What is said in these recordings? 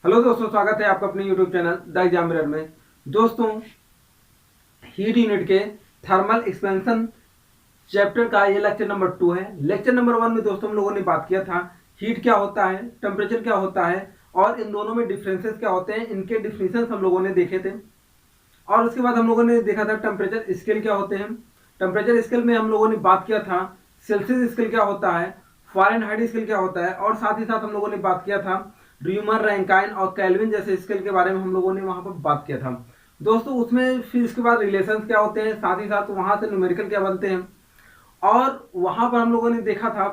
Hello दोस्तों, स्वागत है आपका अपने YouTube channel the exam mirror में। दोस्तों, हीट यूनिट के थर्मल एक्सपेंशन चैप्टर का ये लेक्चर नंबर 2 है। लेक्चर नंबर 1 में दोस्तों हम लोगों ने बात किया था हीट क्या होता है, टेम्परेचर क्या होता है और इन दोनों में डिफरेंसेस क्या होते हैं, इनके डिफिनेशन हम लोगों ने देखे थे। और उसके बाद हम लोगों ने देखा था टेम्परेचर स्केल क्या होते हैं। टेम्परेचर स्केल में हम लोगों ने बात किया था सेल्सियस स्केल क्या होता है, फ़ारेनहाइट स्केल क्या होता है, और साथ ही साथ हम लोगों ने बात किया था ड्यूमर, रैंकाइन और केल्विन जैसे स्केल के बारे में हम लोगों ने वहां पर बात किया था। दोस्तों, उसमें फिर इसके बाद रिलेशंस क्या होते हैं, साथ ही साथ वहां से न्यूमेरिकल क्या बनते हैं। और वहां पर हम लोगों ने देखा था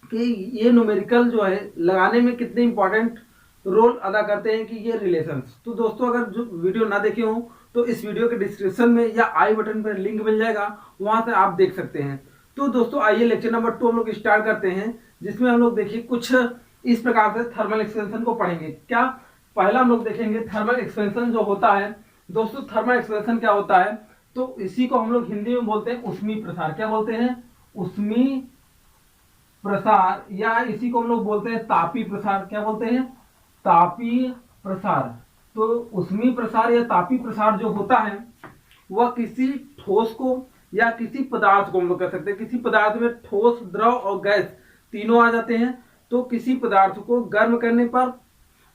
कि ये न्यूमेरिकल जो है लगाने में कितने इंपॉर्टेंट रोल अदा करते हैं कि ये रिलेशंस। तो दोस्तों, अगर जो वीडियो ना देखे हो तो इस वीडियो के डिस्क्रिप्शन में या आई बटन पर लिंक मिल जाएगा, वहां से आप देख सकते हैं। तो दोस्तों, आइए लेक्चर नंबर 2 हम लोग स्टार्ट करते हैं, जिसमें हम लोग देखिए कुछ इस प्रकार से थर्मल एक्सपेंशन को पढ़ेंगे। क्या पहला हम लोग देखेंगे थर्मल एक्सपेंशन जो होता है। दोस्तों, थर्मल एक्सपेंशन क्या होता है, तो इसी को हम लोग हिंदी में बोलते हैं उष्मी प्रसार। क्या बोलते हैं? उष्मी प्रसार, या इसी को हम लोग बोलते हैं तापी प्रसार। क्या बोलते हैं? तापी प्रसार। तो उष्मी प्रसार या तापी प्रसार जो होता है वह किसी ठोस को या किसी पदार्थ को हम लोग कह सकते हैं, किसी पदार्थ में ठोस, द्रव और गैस तीनों आ जाते हैं। तो किसी पदार्थ को गर्म करने पर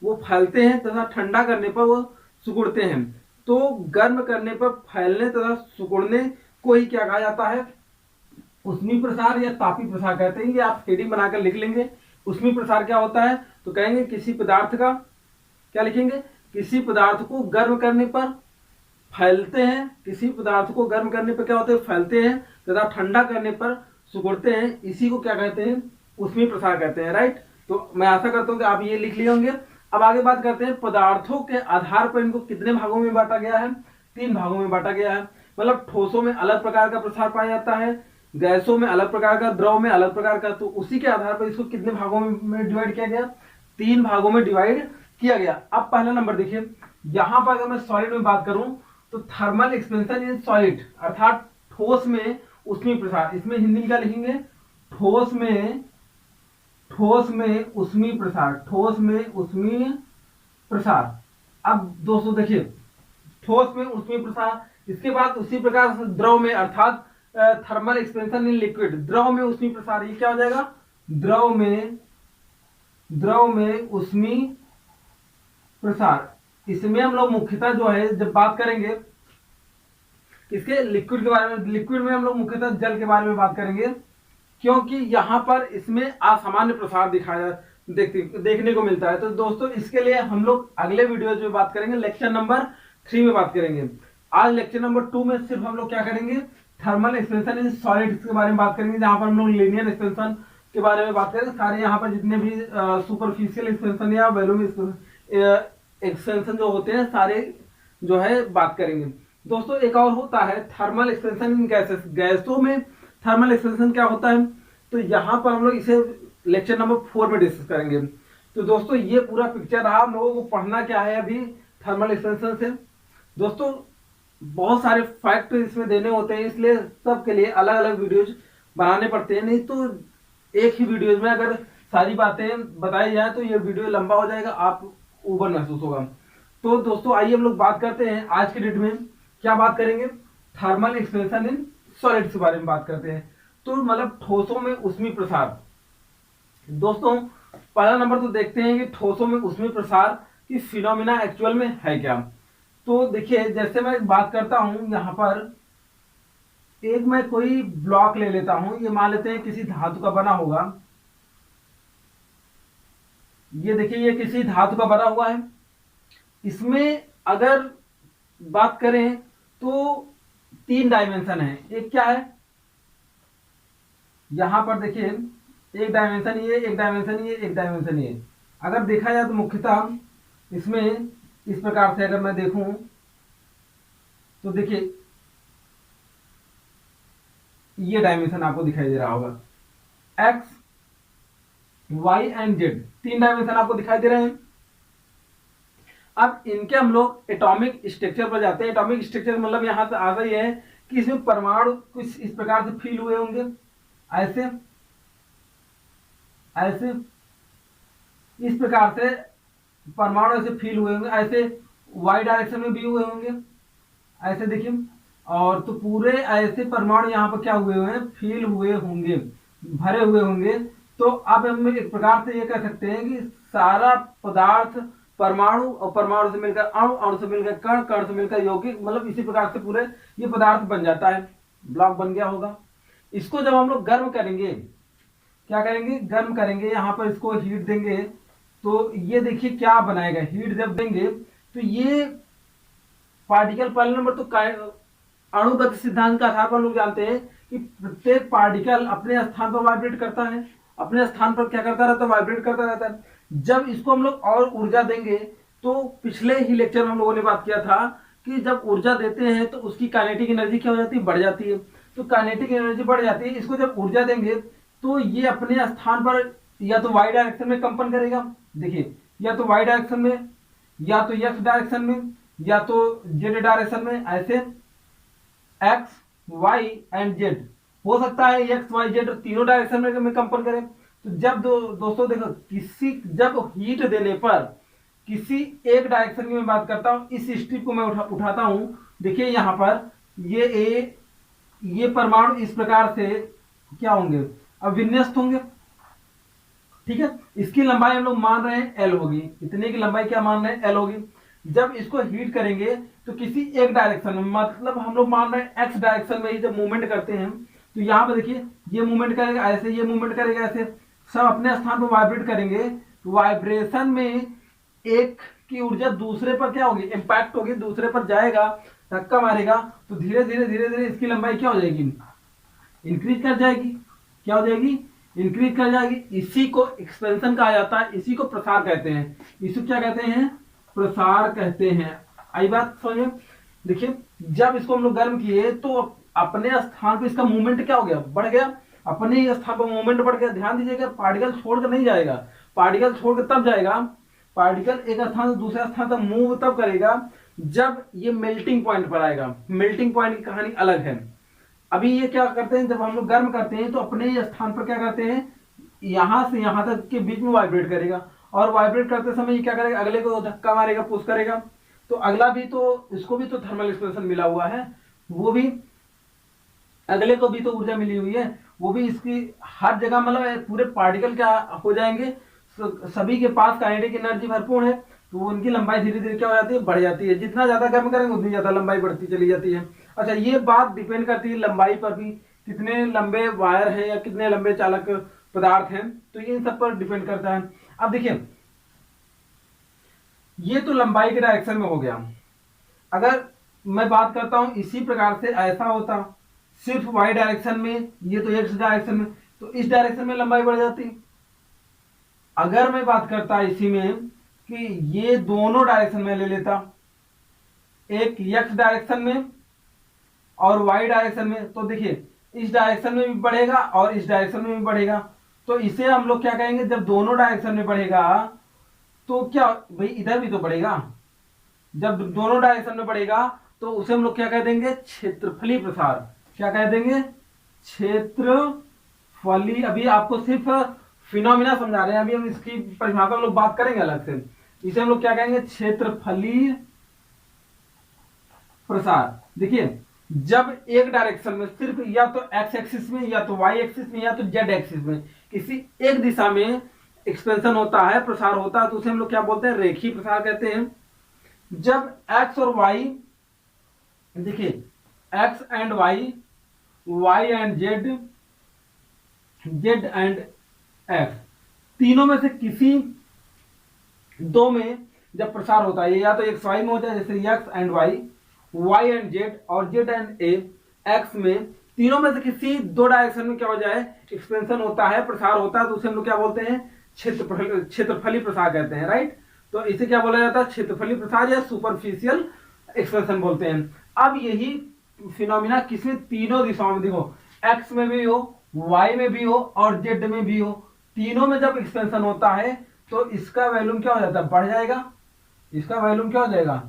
वो फैलते हैं तथा ठंडा करने पर वो सिकुड़ते हैं। तो गर्म करने पर फैलने तथा सिकुड़ने को ही क्या कहा जाता है? उष्मी प्रसार या तापी प्रसार कहते हैं। ये आप हेडिंग बनाकर लिख लेंगे। उष्मी प्रसार क्या होता है, तो कहेंगे किसी पदार्थ का, क्या लिखेंगे? किसी पदार्थ को गर्म करने पर फैलते हैं, किसी पदार्थ को गर्म करने पर क्या होते हैं? फैलते हैं तथा ठंडा करने पर सिकुड़ते हैं। इसी को क्या कहते हैं? उष्मी प्रसार कहते हैं। राइट। तो मैं आशा करता हूं कि आप ये लिख लिए होंगे। अब आगे बात करते हैं पदार्थों के आधार पर इनको कितने भागों में बांटा गया है। 3 भागों में बांटा गया है। मतलब ठोसों में अलग प्रकार का प्रसार पाया जाता है, गैसों में अलग प्रकार का, द्रव में अलग प्रकार का। तो उसी के आधार पर इसको कितने भागों में डिवाइड किया गया? 3 भागों में डिवाइड किया गया। अब पहला नंबर देखिए, यहां पर अगर मैं सॉलिड में बात करूं तो थर्मल एक्सपेंशन इन सॉलिड, अर्थात ठोस में उष्मी प्रसार। इसमें हिंदी में क्या लिखेंगे? ठोस में उष्मी प्रसार, ठोस में उष्मी प्रसार। अब दोस्तों देखिए, ठोस में उष्मी प्रसार, इसके बाद उसी प्रकार से द्रव में, अर्थात थर्मल एक्सपेंशन इन लिक्विड, द्रव में उष्मी प्रसार। ये क्या हो जाएगा? द्रव में उष्मी प्रसार। इसमें हम लोग मुख्यतः जो है जब बात करेंगे इसके लिक्विड के बारे में, लिक्विड में हम लोग मुख्यतः जल के बारे में बात करेंगे, क्योंकि यहां पर इसमें असामान्य प्रसार देखने को मिलता है। तो दोस्तों, इसके लिए हम लोग अगले वीडियो में बात करेंगे, लेक्चर नंबर 3 में बात करेंगे। आज लेक्चर नंबर 2 में सिर्फ हम लोग क्या करेंगे? थर्मल एक्सपेंशन इन सॉलिड्स के बारे में बात करेंगे, जहां पर हम लोग लीनियर एक्सपेंशन के बारे में बात करेंगे। सारे यहाँ पर जितने भी सुपरफिशियल एक्सपेंशन या वॉल्यूम एक्सपेंशन जो होते हैं, सारे जो है बात करेंगे। दोस्तों, एक और होता है थर्मल एक्सपेंशन इन गैसेस। गैसों में थर्मल एक्सपेंशन क्या होता है, तो यहां पर हम लोग इसे लेक्चर नंबर 4 में डिस्कस करेंगे। तो दोस्तों, ये पूरा पिक्चर रहा। हम लोगों को पढ़ना क्या है अभी थर्मल एक्सपेंशन से। दोस्तों, बहुत सारे फैक्ट इसमें देने होते हैं, इसलिए सबके लिए अलग अलग वीडियोज बनाने पड़ते हैं। नहीं तो एक ही वीडियोज में अगर सारी बातें बताई जाए तो ये वीडियो लंबा हो जाएगा, आप ऊबर महसूस होगा। तो दोस्तों, आइए हम लोग बात करते हैं आज के डेट में क्या बात करेंगे? थर्मल एक्सपेंशन इन सॉलिड्स के बारे में बात करते हैं। तो मतलब ठोसों में उष्मी प्रसार। दोस्तों, पहला नंबर तो देखते हैं कि ठोसों में उष्मी प्रसार की फिनोमिना एक्चुअल में है क्या। तो देखिए, जैसे मैं बात करता हूं, यहां पर एक मैं कोई ब्लॉक ले लेता हूं, ये मान लेते हैं किसी धातु का बना होगा। ये देखिए, ये किसी धातु का बना हुआ है। इसमें अगर बात करें तो 3 डायमेंशन है। एक क्या है, यहां पर देखिए, एक डायमेंशन ये, एक डायमेंशन ये, एक डायमेंशन ये। अगर देखा जाए तो मुख्यतः इसमें इस प्रकार से अगर मैं देखूं तो देखिए, ये डायमेंशन आपको दिखाई दे रहा होगा, x, y and z. 3 dimension आपको दिखाई दे रहे हैं। अब इनके हम लोग एटॉमिक स्ट्रक्चर पर जाते हैं। एटॉमिक स्ट्रक्चर मतलब यहां से आता यह है कि इसमें परमाणु कुछ इस प्रकार से फील हुए होंगे, ऐसे ऐसे इस प्रकार से परमाणु ऐसे फील हुए होंगे, ऐसे वाई डायरेक्शन में भी हुए होंगे, ऐसे देखिए। और तो पूरे ऐसे परमाणु यहाँ पर क्या हुए हुए हैं, फील हुए होंगे, भरे हुए होंगे। तो अब हम एक प्रकार से ये कह सकते हैं कि सारा पदार्थ परमाणु, और परमाणु से मिलकर अणु, अणु से मिलकर कण, कण से मिलकर यौगिक, मतलब इसी प्रकार से पूरे ये पदार्थ बन जाता है, ब्लॉक बन गया होगा। इसको जब हम लोग गर्म करेंगे, क्या करेंगे, गर्म करेंगे, यहाँ पर इसको हीट देंगे, तो ये देखिए क्या बनाएगा, हीट जब देंगे तो ये पार्टिकल, पहले नंबर तो अणुगत सिद्धांत का आधार पर लोग जानते हैं कि प्रत्येक पार्टिकल अपने स्थान पर वाइब्रेट करता है, अपने स्थान पर क्या करता रहता है, वाइब्रेट करता रहता है। जब इसको हम लोग और ऊर्जा देंगे, तो पिछले ही लेक्चर में हम लोगों ने बात किया था कि जब ऊर्जा देते हैं तो उसकी काइनेटिक एनर्जी क्या हो जाती है, बढ़ जाती है। तो काइनेटिक एनर्जी बढ़ जाती है, इसको जब ऊर्जा देंगे तो ये अपने स्थान पर या तो वाई डायरेक्शन में कंपन करेगा, देखिए, या तो वाई डायरेक्शन में, या तो एक्स डायरेक्शन में, या तो जेड डायरेक्शन में, ऐसे एक्स वाई एंड जेड, हो सकता है एक्स वाई जेड तीनों डायरेक्शन में कंपन करें। तो जब दोस्तों देखो, किसी जब हीट देने पर किसी एक डायरेक्शन की मैं बात करता हूं, इस स्ट्रिप को मैं उठाता हूं, देखिए यहां पर ये परमाणु इस प्रकार से क्या होंगे, अब विन्यस्त होंगे, ठीक है। इसकी लंबाई हम लोग मान रहे हैं एल होगी, इतने की लंबाई क्या मान रहे हैं, एल होगी। जब इसको हीट करेंगे तो किसी एक डायरेक्शन में, मतलब हम लोग मान रहे हैं एक्स डायरेक्शन में ही जब मूवमेंट करते हैं, तो यहाँ पे देखिए ये मूवमेंट करेगा ऐसे, ये मूवमेंट करेगा ऐसे, सब अपने स्थान पर वाइब्रेट करेंगे। तो वाइब्रेशन में एक की ऊर्जा दूसरे पर क्या होगी, इंपैक्ट होगी, दूसरे पर जाएगा, धक्का मारेगा, तो धीरे धीरे धीरे धीरे इसकी लंबाई क्या हो जाएगी, इंक्रीज कर जाएगी, क्या हो जाएगी, इंक्रीज कर जाएगी। इसी को एक्सपेंशन कहा जाता है, इसी को प्रसार कहते हैं, इसी को क्या कहते हैं, प्रसार कहते हैं। आई बात समझ। देखिए जब इसको हम लोग गर्म किए तो अपने स्थान पर इसका मूवमेंट क्या हो गया, बढ़ गया, अपने ही स्थान पर मूवमेंट बढ़ गया। ध्यान दीजिएगा, पार्टिकल छोड़कर नहीं जाएगा, पार्टिकल छोड़कर तब जाएगा, पार्टिकल एक स्थान से दूसरे स्थान तक मूव तब करेगा जब ये मेल्टिंग पॉइंट पर आएगा। मेल्टिंग पॉइंट की कहानी अलग है। अभी ये क्या करते हैं, जब हम लोग गर्म करते हैं तो अपने स्थान पर क्या करते हैं, यहां से यहां तक के बीच में वाइब्रेट करेगा, और वाइब्रेट करते समय ये क्या करेगा, अगले को धक्का मारेगा, पुश करेगा। तो अगला भी तो, इसको भी तो थर्मल एक्सपेंशन मिला हुआ है, वो भी अगले को भी तो ऊर्जा मिली हुई है, वो भी इसकी हर जगह, मतलब पूरे पार्टिकल क्या हो जाएंगे, सभी के पास काइनेटिक एनर्जी भरपूर है, तो उनकी लंबाई धीरे धीरे क्या हो जाती है, बढ़ जाती है। जितना ज्यादा गर्म करेंगे उतनी ज्यादा लंबाई बढ़ती चली जाती है। अच्छा, ये बात डिपेंड करती है लंबाई पर भी, कितने लंबे वायर हैं या कितने लंबे चालक पदार्थ हैं, तो ये इन सब पर डिपेंड करता है। अब देखिए, ये तो लंबाई के डायरेक्शन में हो गया। अगर मैं बात करता हूं इसी प्रकार से ऐसा होता, सिर्फ वाई डायरेक्शन में, ये तो एक्स डायरेक्शन में, तो इस डायरेक्शन में लंबाई बढ़ जाती। अगर मैं बात करता इसी में कि ये दोनों डायरेक्शन में ले लेता, एक एक्स डायरेक्शन में और वाई डायरेक्शन में, तो देखिए इस डायरेक्शन में भी बढ़ेगा और इस डायरेक्शन में भी बढ़ेगा, तो इसे हम लोग क्या कहेंगे, जब दोनों डायरेक्शन में बढ़ेगा तो क्या भाई, इधर भी तो बढ़ेगा, जब दोनों डायरेक्शन में बढ़ेगा तो उसे हम लोग क्या कह देंगे, क्षेत्रफली प्रसार। क्या कह देंगे, क्षेत्रफली। अभी आपको सिर्फ फिनोमिना समझा रहे हैं, अभी हम इसकी परिभाषा हम लोग बात करेंगे अलग से। इसे हम लोग क्या कहेंगे, क्षेत्रफली प्रसार। देखिए जब एक डायरेक्शन में सिर्फ या तो एक्स एक्सिस में, या तो वाई एक्सिस में, या तो जेड एक्सिस में, किसी एक दिशा में एक्सपेंशन होता है, प्रसार होता है, तो उसे हम लोग क्या बोलते हैं, रेखीय प्रसार कहते हैं। जब एक्स और वाई, देखिए x and y, y and z, z and x, तीनों में से किसी दो में जब प्रसार होता है, या तो एक्स वाई में होता है, जैसे x and y, y and z, और जेड एंड ए, एक्स में, तीनों में से किसी दो डायरेक्शन में क्या हो जाए, एक्सपेंशन होता है, प्रसार होता है, तो उसे हम लोग क्या बोलते हैं, क्षेत्रफली प्रसार कहते हैं, राइट। तो इसे क्या बोला जाता है, क्षेत्रफली प्रसार या सुपरफिशियल एक्सपेंशन बोलते हैं। अब यही फिनोमिना किसमें, तीनों दिशाओं में, देखो एक्स में भी हो, वाई में भी हो और जेड में भी हो, तीनों में जब एक्सपेंशन होता है तो इसका वैल्यूम क्या हो जाता है, बढ़ जाएगा, इसका वैल्यूम क्या हो जाएगा,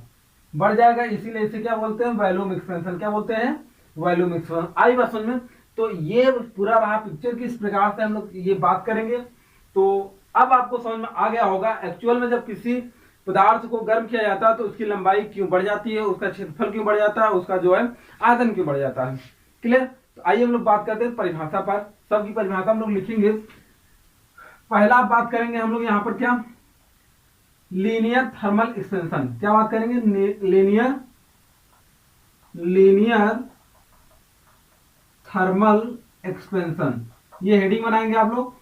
बढ़ जाएगा। इसीलिए इसे क्या बोलते हैं, वैल्यूम एक्सपेंशन। क्या बोलते हैं, वैल्यूम एक्सपेंशन। आई बात समझ में। तो ये पूरा रहा पिक्चर, किस प्रकार से हम लोग ये बात करेंगे। तो अब आपको समझ में आ गया होगा एक्चुअल में जब किसी पदार्थ को गर्म किया जाता है तो उसकी लंबाई क्यों बढ़ जाती है, उसका क्षेत्रफल क्यों बढ़ जाता है, उसका जो है आयतन क्यों बढ़ जाता है। क्लियर। तो आइए हम लोग बात करते हैं परिभाषा पर। सबकी परिभाषा हम लोग लिखेंगे। पहला बात करेंगे हम लोग यहाँ पर क्या, लीनियर थर्मल एक्सपेंशन। क्या बात करेंगे, लीनियर थर्मल एक्सपेंशन। ये हेडिंग बनाएंगे आप लोग।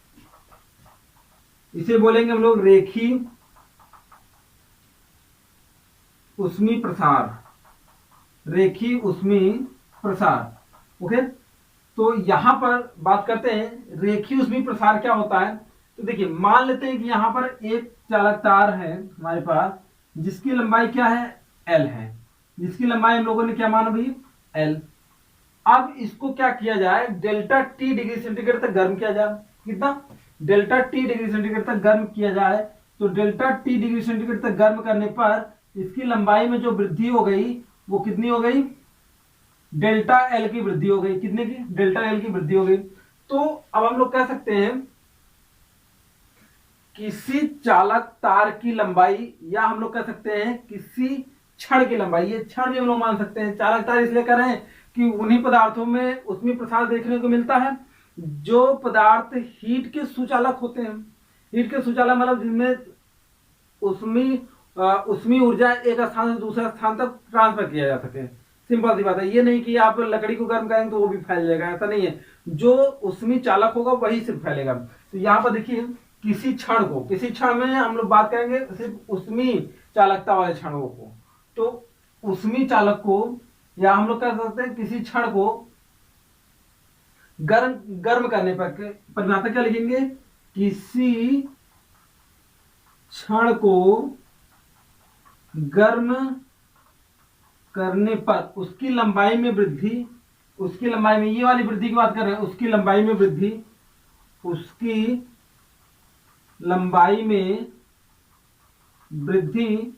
इसे बोलेंगे हम लोग रेखीय ऊष्मीय प्रसार, रेखीय ऊष्मीय प्रसार। ओके। तो यहां पर बात करते हैं रेखीय ऊष्मीय प्रसार क्या होता है। तो देखिए मान लेते हैं कि यहां पर एक चालक तार है हमारे पास, जिसकी लंबाई क्या है, एल है, जिसकी लंबाई हम लोगों ने क्या माना भाई, एल। अब इसको क्या किया जाए, डेल्टा टी डिग्री सेंटीग्रेड तक गर्म किया जाए। कितना, डेल्टा टी डिग्री सेंटीग्रेड तक गर्म किया जाए। तो डेल्टा टी डिग्री सेंटीग्रेड तक गर्म करने पर इसकी लंबाई में जो वृद्धि हो गई वो कितनी हो गई, डेल्टा एल की वृद्धि हो गई। कितने की, डेल्टा एल की वृद्धि हो गई। तो अब हम लोग कह सकते हैं किसी चालक तार की लंबाई, या हम लोग कह सकते हैं किसी क्षण की लंबाई, ये क्षण भी हम लोग मान सकते हैं। चालक तार इसलिए कह रहे हैं कि उन्हीं पदार्थों में उसमें प्रसार देखने को मिलता है जो पदार्थ हीट के सुचालक होते हैं। हीट के सुचालक मतलब जिनमें उसमें ऊर्जा एक स्थान से दूसरे स्थान तक ट्रांसफर किया जा सके। सिंपल सी बात है, ये नहीं कि आप लकड़ी को गर्म करेंगे तो वो भी फैल जाएगा, ऐसा नहीं है। जो उसमें चालक होगा वही सिर्फ फैलेगा। तो यहाँ पर देखिए किसी क्षण को, किसी क्षण में हम लोग बात करेंगे सिर्फ उसमें चालकता वाले क्षणों को। तो उसमें चालक को, या हम लोग कह सकते हैं किसी क्षण को गर्म करने पर, परिभाषा क्या लिखेंगे, किसी क्षण को गर्म करने पर उसकी लंबाई में वृद्धि, उसकी लंबाई में, ये वाली वृद्धि की बात कर रहे हैं, उसकी लंबाई में वृद्धि, उसकी लंबाई में वृद्धि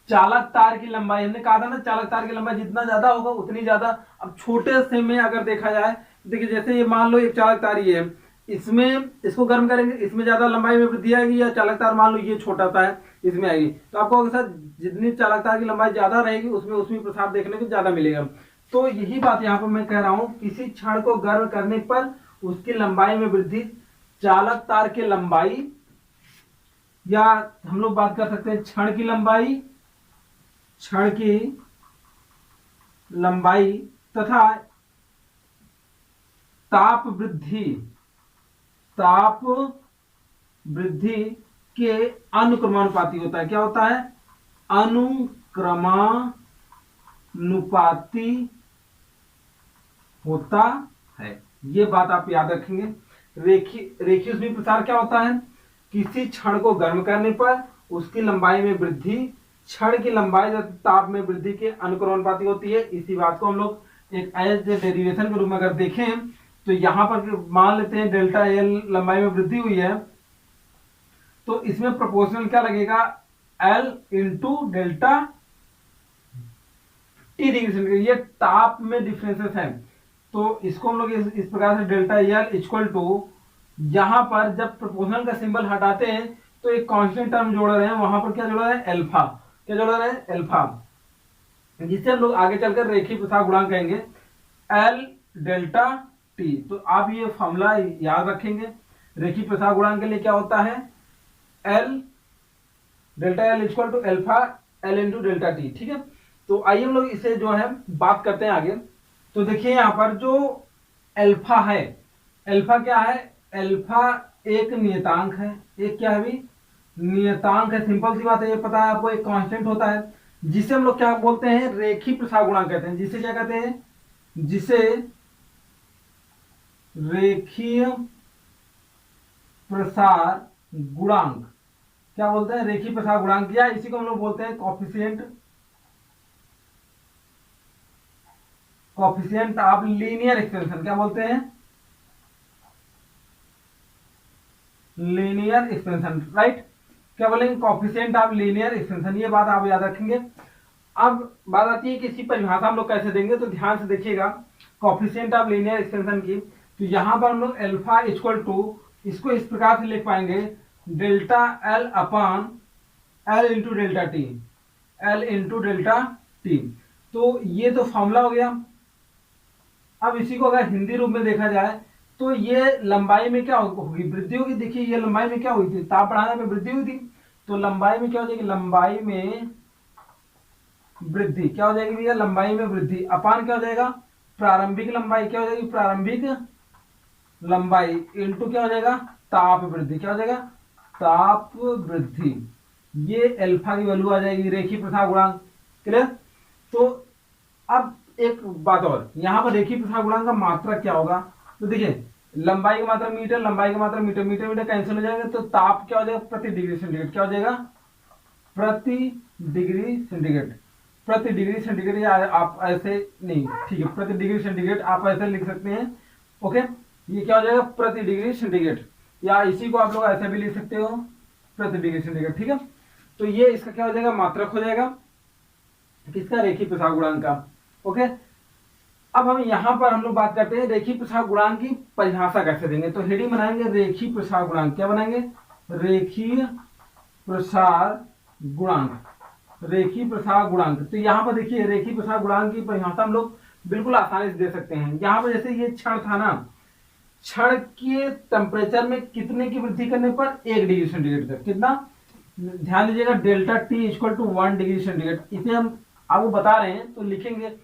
चालक तार की लंबाई, हमने कहा था ना चालक तार की लंबाई जितना ज्यादा होगा उतनी ज्यादा। अब छोटे से में अगर देखा जाए, देखिए जैसे ये मान लो एक चालक तार ये है, इसमें इसको गर्म करेंगे, इसमें ज्यादा लंबाई में वृद्धि आएगी, या चालक तार मान लो ये छोटा सा है इसमें आएगी। तो आपको सर जितनी चालक तार की लंबाई ज्यादा रहेगी उसमें प्रसार देखने को ज्यादा मिलेगा। तो यही बात यहाँ पर मैं कह रहा हूं, किसी क्षण को गर्म करने पर उसकी लंबाई में वृद्धि, चालक तार की लंबाई, या हम लोग बात कर सकते हैं क्षण की लंबाई, क्षण की लंबाई तथा ताप वृद्धि, ताप वृद्धि के अनुक्रमानुपाती होता है। क्या होता है, अनुक्रमानुपाती होता है। ये बात आप याद रखेंगे। रेखीय ऊष्मीय प्रसार क्या होता है, किसी क्षण को गर्म करने पर उसकी लंबाई में वृद्धि, क्षण की लंबाई ताप में वृद्धि के अनुक्रमानुपाती होती है। इसी बात को हम लोग एक एज डेरिवेशन के रूप में अगर देखें तो यहां पर मान लेते हैं डेल्टा एल लंबाई में वृद्धि हुई है, तो इसमें प्रोपोर्शनल क्या लगेगा, L into delta T degree centigrade. ये ताप में डिफरेंसेस है, तो इसको हम लोग इस प्रकार से डेल्टा एल इक्वल टू, यहां पर जब प्रोपोर्शनल का सिंबल हटाते हैं तो एक कांस्टेंट टर्म जोड़ रहे हैं, वहां पर क्या जोड़ा है, अल्फा। क्या जोड़ा है, अल्फा, जिसे हम लोग आगे चलकर रेखीय प्रसार गुणांक कहेंगे, एल डेल्टा टी। तो आप ये फॉर्मूला याद रखेंगे। रेखीय प्रसार गुणांक के लिए क्या होता है, l delta L equal to alpha l into delta t. ठीक है। तो आइए हम लोग इसे जो है बात करते हैं आगे। तो देखिए यहां पर जो अल्फा है, अल्फा क्या है, अल्फा एक नियतांक है। एक क्या है भी, नियतांक है। सिंपल सी बात है, ये पता है आपको, एक कांस्टेंट होता है जिसे हम लोग क्या बोलते हैं, रेखीय प्रसार गुणांक कहते हैं। जिसे क्या कहते हैं, जिसे रेखीय प्रसार गुणांक क्या बोलते हैं, रेखीय प्रसार गुणांक, या इसी को हम लोग बोलते हैं coefficient, coefficient of linear expansion. क्या बोलते हैं, लीनियर एक्सपेंशन, राइट। क्या बोलेंगे, कॉफिशिएंट ऑफ लीनियर एक्सपेंशन। ये बात आप याद रखेंगे। अब बात आती है कि इसकी परिभाषा हम लोग कैसे देंगे, तो ध्यान से देखिएगा कॉफिशिएंट ऑफ लीनियर एक्सपेंशन की। तो यहां पर हम लोग अल्फा इक्वल टू, इसको इस प्रकार से लिख पाएंगे, delta L upon L into delta T, L into delta T. तो ये तो फॉर्मूला हो गया। अब इसी को अगर हिंदी रूप में देखा जाए तो ये लंबाई में क्या होगी, वृद्धि होगी। देखिए ये लंबाई में क्या हुई थी, ताप बढ़ाने में वृद्धि हुई थी, तो लंबाई में क्या हो जाएगी, लंबाई में वृद्धि क्या हो जाएगी भैया, लंबाई में वृद्धि अपान क्या हो जाएगा, प्रारंभिक लंबाई क्या हो जाएगी, प्रारंभिक लंबाई इंटू क्या हो जाएगा, ताप वृद्धि क्या हो जाएगा, ताप वृद्धि। ये अल्फा की वैल्यू आ जाएगी, रेखीय प्रसार गुणांक। क्लियर। तो अब एक बात और, यहां पर रेखीय प्रसार गुणांक का मात्रक क्या होगा, तो देखिए लंबाई का मात्रा मीटर, लंबाई का मात्रा मीटर, मीटर मीटर कैंसिल हो जाएगा, तो ताप क्या हो जाएगा, प्रति डिग्री सेंटीग्रेड क्या हो जाएगा, प्रति डिग्री सेंटीग्रेड। प्रति डिग्री सेंटीग्रेड या आप ऐसे नहीं, ठीक है, प्रति डिग्री सेंटीग्रेड आप ऐसे लिख सकते हैं। ओके, ये क्या हो जाएगा, प्रति डिग्री सेंटीग्रेड, या इसी को आप लोग ऐसे भी लिख सकते हो, प्रति डिग्री सेंटीग्रेड। ठीक है, तो ये इसका क्या हो जाएगा, मात्रक हो जाएगा किसका, रेखीय प्रसार गुणांक का। ओके, अब हम यहां पर हम लोग बात करते हैं रेखीय प्रसार गुणांक की परिभाषा कैसे देंगे। तो हेडिंग बनाएंगे रेखीय प्रसार गुणांक, क्या बनाएंगे, रेखीय प्रसार गुणांक, रेखीय प्रसार गुणांक। तो यहां पर देखिए रेखीय प्रसार गुणांक की परिभाषा हम लोग बिल्कुल आसानी से दे सकते हैं। यहां पर जैसे ये क्षण था ना, क्षण के टेम्परेचर में कितने की वृद्धि करने पर 1 डिग्री सेंटीग्रेड तक, कितना, ध्यान दीजिएगा, delta T equal to 1 degree centigrade. इसे हम आपको बता रहे हैं तो लिखेंगे,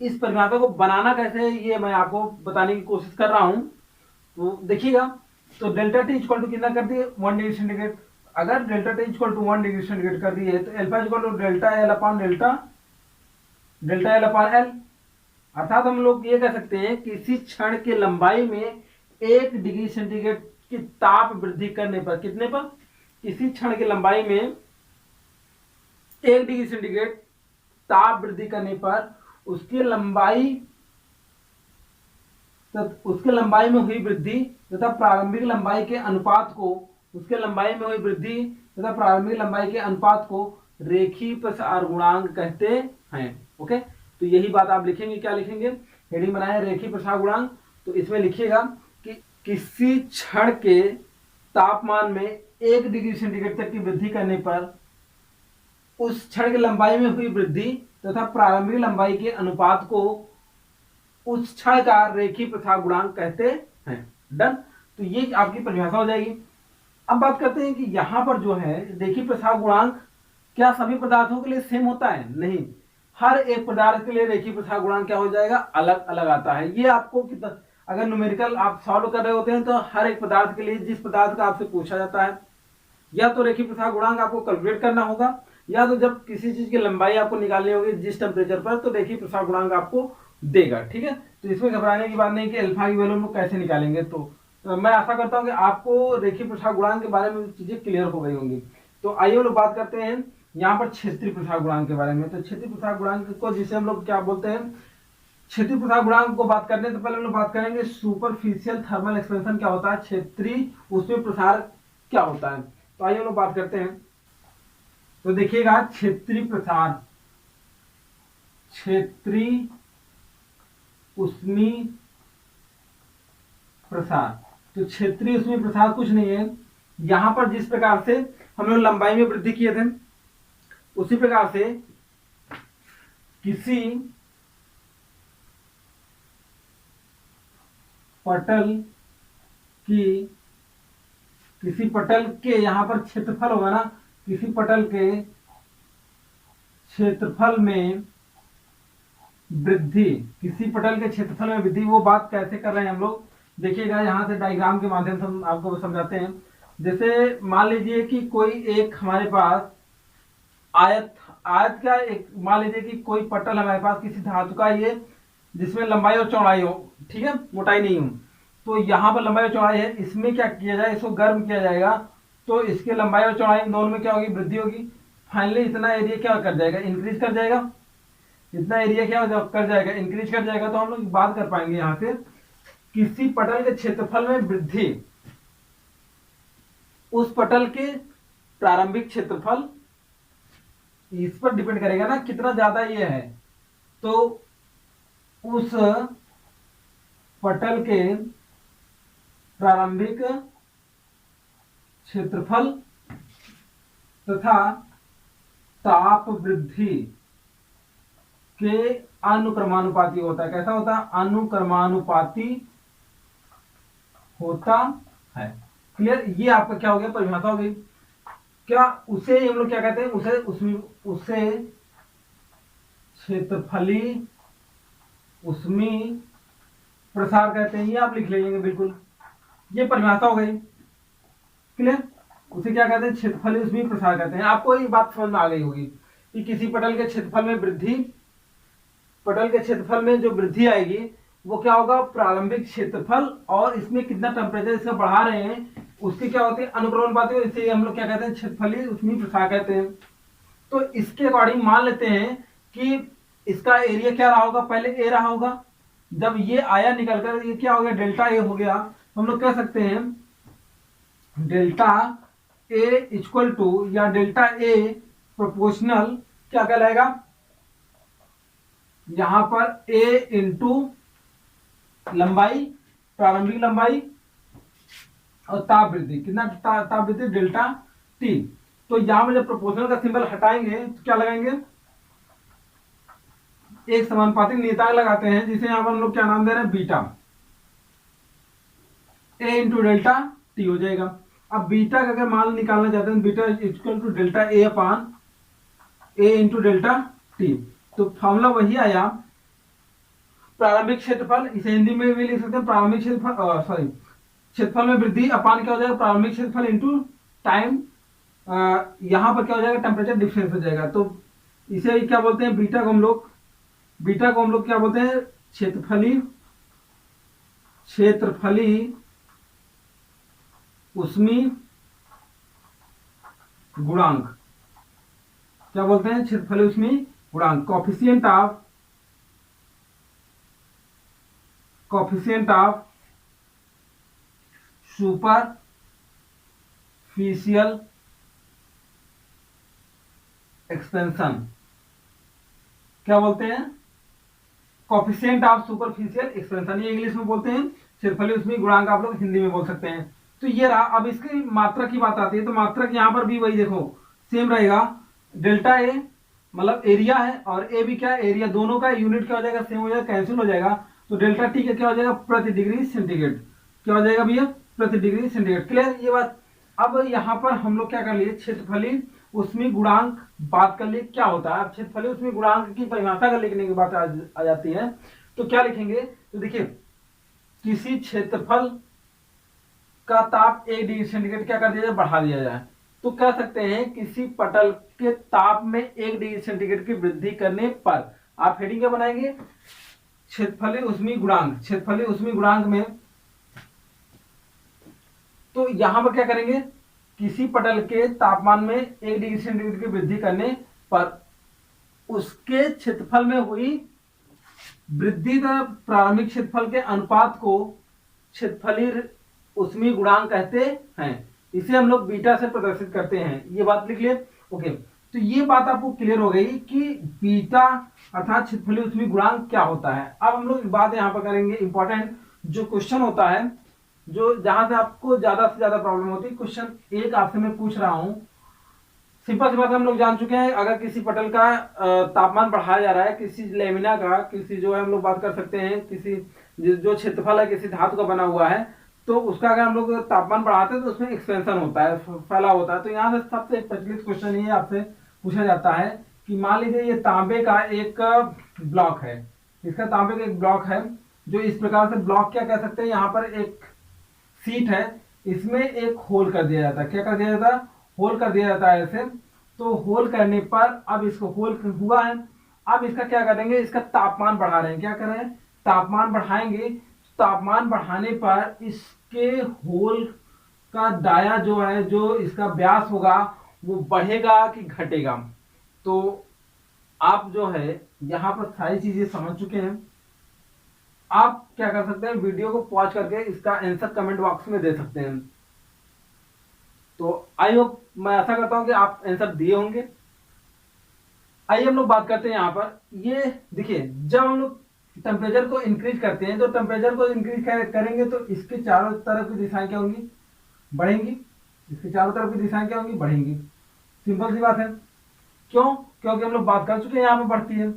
इस परिभाषा को बनाना कैसे है ये मैं आपको बताने की कोशिश कर रहा हूं, तो देखिएगा। तो डेल्टा टी इक्वल टू कितना कर दिए, 1 डिग्री सेंटीग्रेड। अगर delta T equal to 1 degree centigrade कर दिए तो alpha equal to delta L upon delta, delta L upon l. अर्थात हम लोग ये कह सकते हैं किसी क्षण के लंबाई में 1 डिग्री सेंटीग्रेड की ताप वृद्धि करने पर, कितने पर, किसी क्षण की लंबाई में 1 डिग्री सेंटीग्रेड ताप वृद्धि करने पर उसकी लंबाई, उसके लंबाई में हुई वृद्धि तथा प्रारंभिक लंबाई के अनुपात को, उसके लंबाई में हुई वृद्धि तथा प्रारंभिक लंबाई के अनुपात को रेखीय प्रसार गुणांक कहते हैं। ओके, तो यही बात आप लिखेंगे, क्या लिखेंगे, हेडिंग बनाए रेखीय प्रसार गुणांक। तो इसमें लिखिएगा कि किसी क्षण के तापमान में 1 डिग्री सेंटीग्रेड तक की वृद्धि करने पर उस क्षण की लंबाई में हुई वृद्धि तथा प्रारंभिक लंबाई के अनुपात को उस क्षण का रेखीय प्रसार गुणांक कहते हैं। डन। तो ये आपकी परिभाषा हो जाएगी। अब बात करते हैं कि यहां पर जो है रेखीय प्रसार गुणांक क्या सभी पदार्थों के लिए सेम होता है, नहीं, हर एक पदार्थ के लिए रेखीय प्रसार गुणांक क्या हो जाएगा, अलग अलग आता है। ये आपको कितना, अगर न्यूमेरिकल आप सॉल्व कर रहे होते हैं तो हर एक पदार्थ के लिए जिस पदार्थ का आपसे पूछा जाता है, या तो रेखीय प्रसार गुणांक आपको कैलकुलेट करना होगा, या तो जब किसी चीज की लंबाई आपको निकालनी होगी जिस टेम्परेचर पर, तो रेखीय प्रसार गुणांक आपको देगा। ठीक है, तो इसमें घबराने की बात नहीं कि अल्फा की वैल्यू हम लोग कैसे निकालेंगे। तो मैं आशा करता हूं कि आपको रेखीय प्रसार गुणांक के बारे में चीजें क्लियर हो गई होंगी। तो आइए हम लोग बात करते हैं यहाँ पर क्षेत्रीय प्रसार गुणांक के बारे में। तो क्षेत्रीय प्रसार गुणांक को जिसे हम लोग क्या बोलते हैं, क्षेत्रीय प्रसार गुणांक को बात करने से पहले हम लोग बात करेंगे सुपरफिशियल थर्मल एक्सपेंशन क्या होता है, क्षेत्रीय उसमें प्रसार क्या होता है। तो आइए हम लोग बात करते हैं। तो देखिएगा क्षेत्रीय प्रसार, क्षेत्रीय उष्मीय प्रसार। तो क्षेत्रीय उष्मीय प्रसार कुछ नहीं है, यहां पर जिस प्रकार से हम लोग लंबाई में वृद्धि किए थे उसी प्रकार से किसी पटल की, किसी पटल के यहां पर क्षेत्रफल होगा ना, किसी पटल के क्षेत्रफल में वृद्धि, किसी पटल के क्षेत्रफल में वृद्धि, वो बात कैसे कर रहे हैं हम लोग, देखिएगा यहां से डायग्राम के माध्यम से हम आपको समझाते हैं। जैसे मान लीजिए कि कोई एक हमारे पास आयत, आयत का एक, मान लीजिए कि कोई पटल हमारे पास किसी धातु का ये जिसमें लंबाई और चौड़ाई हो, ठीक है, मोटाई नहीं हो, तो यहाँ पर लंबाई और चौड़ाई है, इसमें क्या किया जाए, इसको गर्म किया जाएगा, तो इसके लंबाई और चौड़ाई दोनों में क्या होगी, वृद्धि होगी। फाइनली इतना एरिया क्या कर जाएगा, इंक्रीज कर जाएगा, इतना एरिया क्या कर जाएगा, इंक्रीज कर जाएगा। तो हम लोग बात कर पाएंगे यहाँ से किसी पटल के क्षेत्रफल में वृद्धि, उस पटल के प्रारंभिक क्षेत्रफल इस पर डिपेंड करेगा ना कितना ज्यादा ये है, तो उस पटल के प्रारंभिक क्षेत्रफल तथा ताप वृद्धि के अनुक्रमानुपाती होता है। कैसा होता है? अनुक्रमानुपाती होता है। क्लियर? ये आपका क्या हो गया? परिभाषा हो गई। क्या उसे हम लोग क्या कहते हैं? उसे क्षेत्रफली उष्मी प्रसार कहते हैं। ये आप लिख लीजिएंगे बिल्कुल, ये परिभाषा हो गई। क्लियर? उसे क्या कहते हैं? क्षेत्रफली उष्मी प्रसार कहते हैं। आपको ये बात समझ में आ गई होगी कि किसी पटल के क्षेत्रफल में वृद्धि, पटल के क्षेत्रफल में जो वृद्धि आएगी वो क्या होगा? प्रारंभिक क्षेत्रफल, और इसमें कितना टेम्परेचर इसका बढ़ा रहे हैं उसकी क्या होती है? अनुक्रमानुपाती। इसे हम लोग क्या कहते हैं? क्षेत्रफली उष्मी प्रसार कहते हैं। तो इसके अकॉर्डिंग मान लेते हैं कि इसका एरिया क्या रहा होगा? पहले ए रहा होगा। जब ये आया निकलकर ये क्या हो गया? डेल्टा ए हो गया। तो हम लोग कह सकते हैं डेल्टा ए इक्वल टू, या डेल्टा ए प्रोपोर्शनल क्या कहलाएगा? यहां पर ए इंटू लंबाई, प्रारंभिक लंबाई, और ताप वृद्धि। कितना ताप वृद्धि? Delta T. तो यहां में जब प्रोपोर्शनल का सिंबल हटाएंगे तो क्या लगाएंगे? एक समानुपातिक नियतांक लगाते हैं, जिसे यहां पर हम लोग क्या नाम दे रहे हैं? बीटा। ए इंटू डेल्टा टी हो जाएगा। अब बीटा का अगर मान निकालना चाहते हैं, beta equal to delta A upon A into delta T. तो फॉर्मूला वही आया, प्रारंभिक क्षेत्रफल, इसे हिंदी में भी लिख सकते हैं प्रारंभिक क्षेत्रफल, सॉरी क्षेत्रफल में वृद्धि अपान क्या हो जाएगा? प्रारंभिक क्षेत्रफल इंटू टाइम, यहां पर क्या हो जाएगा? टेम्परेचर डिफरेंस हो जाएगा। तो इसे क्या बोलते हैं? बीटा को हम लोग क्या बोलते हैं? क्षेत्रफली उष्मी गुणांक। क्या बोलते हैं? क्षेत्रफली उष्मी गुणांक। Coefficient of superficial expansion. क्या बोलते हैं? कोफिशिएंट ऑफ सुपरफिशियल एक्सपेंशन, ये इंग्लिश में बोलते हैं। क्षेत्रफली उष्मी गुणांक आप लोग हिंदी में बोल सकते हैं। तो ये रहा। अब इसकी मात्रा की बात आती है, तो मात्रा यहां पर भी वही देखो सेम रहेगा। डेल्टा ए मतलब एरिया है, और ए भी क्या? एरिया। दोनों का यूनिट क्या हो जाएगा? सेम हो जाएगा, कैंसिल हो जाएगा। तो डेल्टा टी का क्या हो जाएगा? प्रति डिग्री सेंटीग्रेड। क्या हो जाएगा भैया? प्रति डिग्री सेंटीग्रेड। क्लियर ये बात? अब यहाँ पर हम लोग क्या कर लिए? क्षेत्रफली उष्मी गुणांक बात कर लिए क्या होता है। अब क्षेत्रफली उष्मी गुणांक की परिभाषा का लिखने की बात आ जाती है। तो क्या लिखेंगे? तो देखिए, किसी क्षेत्रफल का ताप 1 डिग्री सेंटीग्रेड क्या कर दिया जाए? बढ़ा दिया जाए। तो कह सकते हैं किसी पटल के ताप में 1 डिग्री सेंटीग्रेड की वृद्धि करने पर, आप हेडिंग क्या बनाएंगे? क्षेत्रफली उष्मी गुणांक। क्षेत्रफली उष्मी गुणांक में तो यहां पर क्या करेंगे? किसी पटल के तापमान में 1 डिग्री सेंटीग्रेड की वृद्धि करने पर उसके क्षेत्रफल में हुई वृद्धि तथा प्रारंभिक क्षेत्रफल के अनुपात को क्षेत्रफली उष्मी गुणांक कहते हैं। इसे हम लोग बीटा से प्रदर्शित करते हैं। ये बात लिख लिए। ओके, तो ये बात आपको क्लियर हो गई कि बीटा अर्थात क्षेत्रफली उष्मी गुणांक क्या होता है। अब हम लोग बात यहाँ पर करेंगे इंपॉर्टेंट जो क्वेश्चन होता है, जो जहां से आपको ज्यादा से ज्यादा प्रॉब्लम होती है। क्वेश्चन एक आपसे मैं पूछ रहा हूं, सिंपल सी बात हम लोग जान चुके हैं। अगर किसी पटल का तापमान बढ़ाया जा रहा है, किसी लेमिना का, किसी जो है हम लोग बात कर सकते हैं किसी जो क्षेत्रफल है किसी धातु का बना हुआ है, तो उसका अगर हम लोग तापमान बढ़ाते हैं तो उसमें एक्सपेंशन होता है, फैलाव होता है। तो यहाँ से सबसे प्रचलित क्वेश्चन ये आपसे पूछा जाता है कि मान लीजिए ये तांबे का एक ब्लॉक है, इसका तांबे का एक ब्लॉक है, जो इस प्रकार से ब्लॉक क्या कह सकते हैं, यहाँ पर एक सीट है, इसमें एक होल कर दिया जाता है। क्या कर दिया जाता है? होल कर दिया जाता है ऐसे। तो होल करने पर अब इसको होल हुआ है, अब इसका क्या करेंगे? इसका तापमान बढ़ा रहे हैं। क्या कर रहे हैं? तापमान बढ़ाएंगे। तापमान बढ़ाने पर इसके होल का डाया जो है, जो इसका व्यास होगा वो बढ़ेगा कि घटेगा। तो आप जो है यहाँ पर सारी चीजें समझ चुके हैं। आप क्या कर सकते हैं? वीडियो को पॉज करके इसका आंसर कमेंट बॉक्स में दे सकते हैं। तो आई होप, मैं ऐसा करता हूं कि आप आंसर दिए होंगे। आइए हम लोग बात करते हैं यहाँ पर। ये देखिए, जब हम लोग टेम्परेचर को इंक्रीज करते हैं, तो टेम्परेचर को इंक्रीज करेंगे तो इसके चारों तरफ की दिशाएं क्या होंगी? बढ़ेंगी। इसके चारों तरफ की दिशाएं क्या होंगी? बढ़ेंगी। सिंपल सी बात है। क्यों? क्योंकि हम लोग बात कर चुके हैं यहाँ पे बढ़ती है।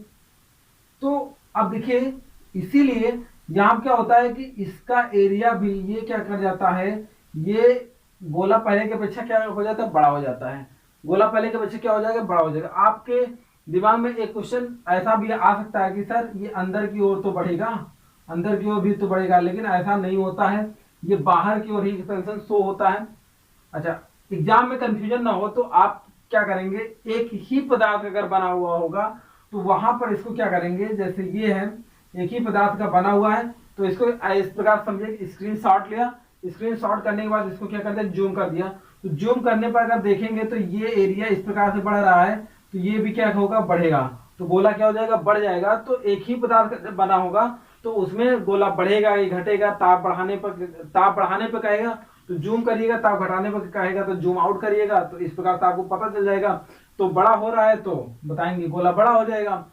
तो अब देखिए, इसीलिए यहाँ क्या होता है कि इसका एरिया भी ये क्या कर जाता है, ये गोला पहले के अपेक्षा क्या हो जाता है, बड़ा हो जाता है। गोला पहले के अपेक्षा क्या हो जाएगा, बड़ा हो जाएगा। आपके दिमाग में एक क्वेश्चन ऐसा भी आ सकता है कि सर ये अंदर की ओर तो बढ़ेगा, अंदर की ओर भी तो बढ़ेगा, लेकिन ऐसा नहीं होता है, ये बाहर की ओर ही एक्सपेंशन शो होता है। अच्छा, एग्जाम में कंफ्यूजन ना हो तो आप क्या करेंगे, एक ही पदार्थ अगर बना हुआ होगा तो वहां पर इसको क्या करेंगे, जैसे ये है एक ही पदार्थ का बना हुआ है, तो इसको इस प्रकार समझिए, स्क्रीन शॉट लिया, स्क्रीन शॉट करने के बाद इसको क्या कर दिया, जूम कर दिया। तो जूम करने पर अगर देखेंगे तो ये एरिया इस प्रकार से बढ़ रहा है, तो ये भी क्या होगा, बढ़ेगा। तो गोला क्या हो जाएगा, बढ़ जाएगा। तो एक ही पदार्थ बना होगा तो उसमें गोला बढ़ेगा या घटेगा, ताप बढ़ाने पर कहेगा तो जूम करिएगा, ताप घटाने पर कहेगा तो जूम आउट करिएगा। तो इस प्रकार से आपको पता चल जाएगा। तो बड़ा हो रहा है तो बताएंगे गोला बड़ा हो जाएगा,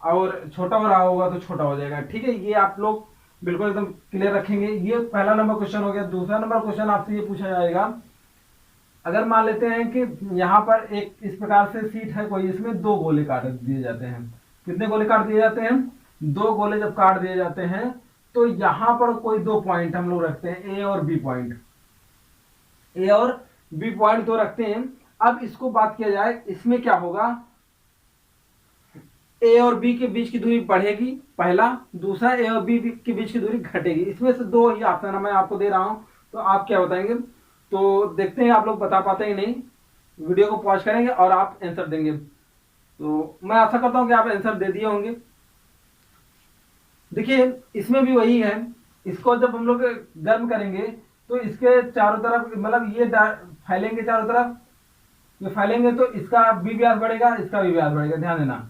और छोटा हो रहा होगा तो छोटा हो जाएगा। ठीक है, ये आप लोग बिल्कुल एकदम क्लियर रखेंगे। ये पहला नंबर क्वेश्चन हो गया। दूसरा नंबर क्वेश्चन आपसे ये पूछा जाएगा, अगर मान लेते हैं कि यहाँ पर एक इस प्रकार से सीट है कोई, इसमें दो गोले काट दिए जाते हैं। कितने गोले काट दिए जाते हैं, दो गोले जब काट दिए जाते हैं तो यहाँ पर कोई दो पॉइंट हम लोग रखते हैं, ए और बी पॉइंट, ए और बी पॉइंट तो रखते हैं। अब इसको बात किया जाए, इसमें क्या होगा, ए और बी के बीच की दूरी बढ़ेगी पहला, दूसरा ए और बी के बीच की दूरी घटेगी। इसमें से दो ही ऑप्शन मैं आपको दे रहा हूं, तो आप क्या बताएंगे। तो देखते हैं आप लोग बता पाते हैं नहीं। वीडियो को पॉज करेंगे और आप आंसर देंगे। तो मैं आशा करता हूं कि आप आंसर दे दिए होंगे। देखिए, इसमें भी वही है, इसको जब हम लोग गर्म करेंगे तो इसके चारों तरफ मतलब ये फैलेंगे चारों तरफ, ये फैलेंगे तो इसका भी व्यास बढ़ेगा, इसका भी व्यास बढ़ेगा, ध्यान देना।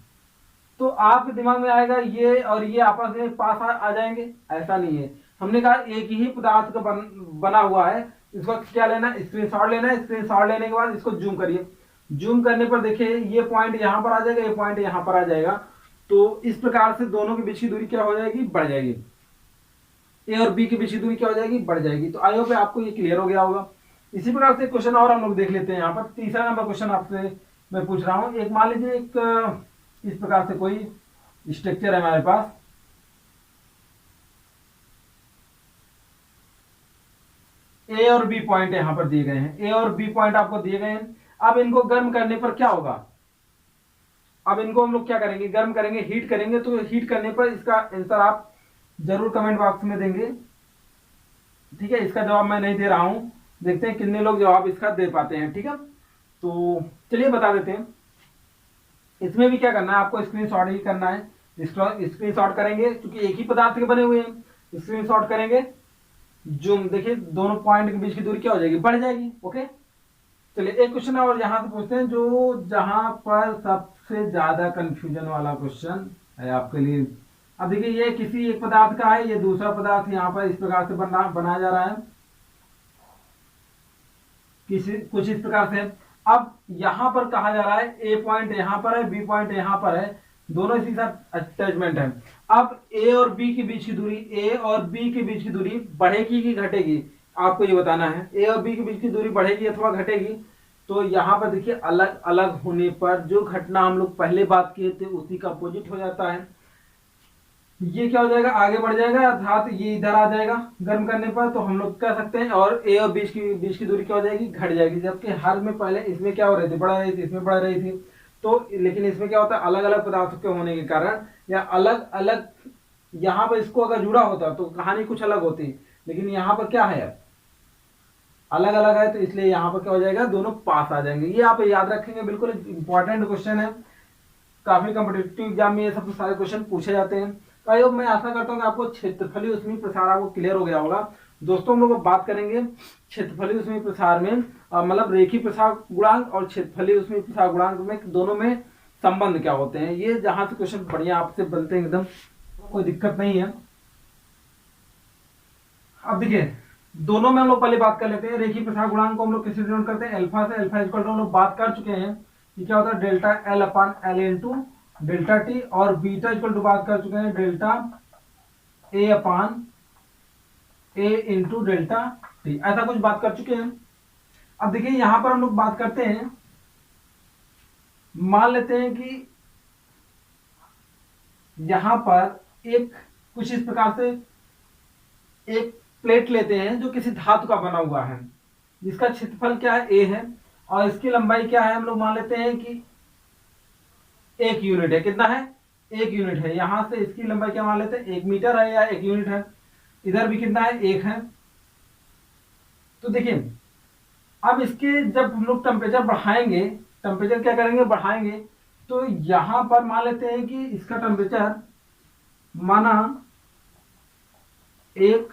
तो आपके दिमाग में आएगा ये और ये आपस में पास आ जाएंगे, ऐसा नहीं है। हमने कहा एक ही पदार्थ का बना हुआ है। इसको क्या लेना, स्क्रीनशॉट लेना है। स्क्रीनशॉट लेने के बाद इसको जूम करिए। जूम करने पर देखिए ये पॉइंट यहां पर आ जाएगा, ये पॉइंट यहां पर आ जाएगा। तो इस प्रकार से दोनों के बीच की दूरी क्या हो जाएगी, बढ़ जाएगी। ए और बी के बीच की दूरी क्या हो जाएगी, बढ़ जाएगी। तो आई होप आपको ये क्लियर हो गया होगा। इसी प्रकार से क्वेश्चन और हम लोग देख लेते हैं। यहाँ पर तीसरा नंबर क्वेश्चन आपसे मैं पूछ रहा हूँ। एक मान लीजिए एक इस प्रकार से कोई स्ट्रक्चर है हमारे पास, ए और बी पॉइंट यहां पर दिए गए हैं, ए और बी पॉइंट आपको दिए गए हैं। अब इनको गर्म करने पर क्या होगा, अब इनको हम लोग क्या करेंगे, गर्म करेंगे, हीट करेंगे। तो हीट करने पर इसका आंसर आप जरूर कमेंट बॉक्स में देंगे। ठीक है, इसका जवाब मैं नहीं दे रहा हूं, देखते हैं कितने लोग जवाब इसका दे पाते हैं। ठीक है, तो चलिए बता देते हैं। इसमें भी क्या करना है, आपको स्क्रीनशॉट ही करना है। स्क्रीनशॉट करेंगे क्योंकि एक ही पदार्थ के बने हुए हैं। स्क्रीनशॉट करेंगे, जूम, देखिए दोनों पॉइंट के बीच की दूरी क्या हो जाएगी, बढ़ जाएगी। ओके, चलिए एक क्वेश्चन और यहां से पूछते हैं, जो जहां पर सबसे ज्यादा कंफ्यूजन वाला क्वेश्चन है आपके लिए। अब देखिए, ये किसी एक पदार्थ का है, ये दूसरा पदार्थ यहां पर इस प्रकार से बनाया जा रहा है, किसी कुछ इस प्रकार से। अब यहां पर कहा जा रहा है ए पॉइंट यहां पर है, बी पॉइंट यहां पर है, दोनों इसी साथ अटैचमेंट है। अब ए और बी के बीच की दूरी, ए और बी के बीच की दूरी बढ़ेगी कि घटेगी, आपको ये बताना है। ए और बी के बीच की दूरी बढ़ेगी अथवा घटेगी। तो यहाँ पर देखिए, अलग अलग होने पर जो घटना हम लोग पहले बात किए थे उसी का अपोजिट हो जाता है। ये क्या हो जाएगा, आगे बढ़ जाएगा, अर्थात ये इधर आ जाएगा गर्म करने पर। तो हम लोग कह सकते हैं, और ए और बीच की दूरी क्या हो जाएगी, घट जाएगी। जबकि हर में पहले इसमें क्या हो रही थी, बढ़ रही थी, इसमें बढ़ रही थी। तो लेकिन इसमें क्या होता है, अलग अलग पदार्थों के होने के कारण या अलग अलग, यहाँ पर इसको अगर जुड़ा होता तो कहानी कुछ अलग होती, लेकिन यहाँ पर क्या है, अलग अलग है, तो इसलिए यहाँ पर क्या हो जाएगा, दोनों पास आ जाएंगे। ये आप याद रखेंगे, बिल्कुल इंपॉर्टेंट क्वेश्चन है। काफी कॉम्पिटेटिव एग्जाम में ये सब सारे क्वेश्चन पूछे जाते हैं। तो मैं आशा करता हूँ कि आपको क्षेत्रफली ऊष्मीय प्रसार आपको क्लियर हो गया होगा। दोस्तों, हम लोग बात करेंगे क्षेत्रफली ऊष्मीय प्रसार में मतलब रेखीय प्रसार गुणांक और क्षेत्रफली ऊष्मीय प्रसार गुणांक में दोनों में संबंध क्या होते हैं। ये जहां से क्वेश्चन बढ़िया आपसे बनते हैं, एकदम कोई दिक्कत नहीं है। अब देखिए, दोनों में हम लोग पहले बात कर लेते हैं। रेखीय प्रसार गुणांक को हम लोग किससे डिनोट करते हैं, अल्फा से। अल्फा इक्वल टू हम लोग बात कर चुके हैं कि क्या होता है, delta L upon L into delta T. और बीटा इक्वल टू बात कर चुके हैं, delta A upon A into delta T, ऐसा कुछ बात कर चुके हैं। अब देखिए, यहां पर हम लोग बात करते हैं मान लेते हैं कि यहां पर एक कुछ इस प्रकार से एक प्लेट लेते हैं जो किसी धातु का बना हुआ है, जिसका क्षेत्रफल क्या है, ए है, और इसकी लंबाई क्या है, हम लोग मान लेते हैं कि 1 यूनिट है। कितना है, 1 यूनिट है। यहां से इसकी लंबाई क्या मान लेते हैं, 1 मीटर है या 1 यूनिट है। इधर भी कितना है, 1 है। तो देखिए अब इसके जब हम लोग टेम्परेचर बढ़ाएंगे, टेम्परेचर क्या करेंगे, बढ़ाएंगे, तो यहां पर मान लेते हैं कि इसका टेम्परेचर माना एक